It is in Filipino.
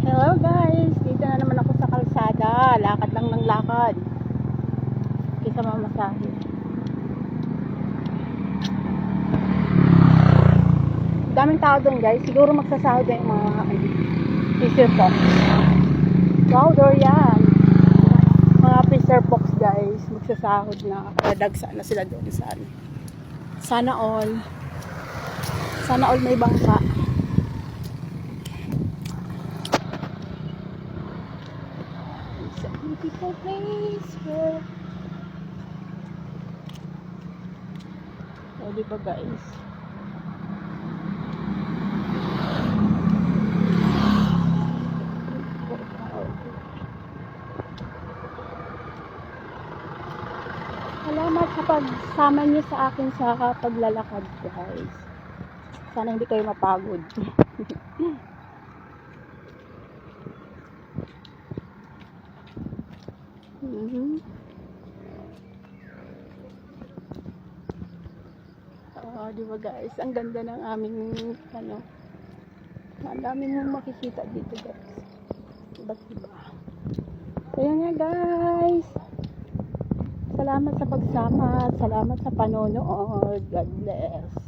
Hello guys, dito na naman ako sa kalsada. Lakad lang ng lakad. Kaysa mamasahe. Daming tao doon guys. Siguro magsasahod na yung mga fisher fox. Wow, Dorian. Mga fisher fox guys. Magsasahod na. Dagsa na sila doon sa ano. Sana all. Sana all may bangka. It's a beautiful place where... O, diba guys? Salamat sa pagsama niyo sa akin sa paglalakad guys. Sana hindi kayo mapagod. Di ba guys? Ang ganda ng aming ano. Ang dami mong makikita dito guys. Iba't iba. Kaya nga guys. Salamat sa pagsama. Salamat sa panonood. God bless.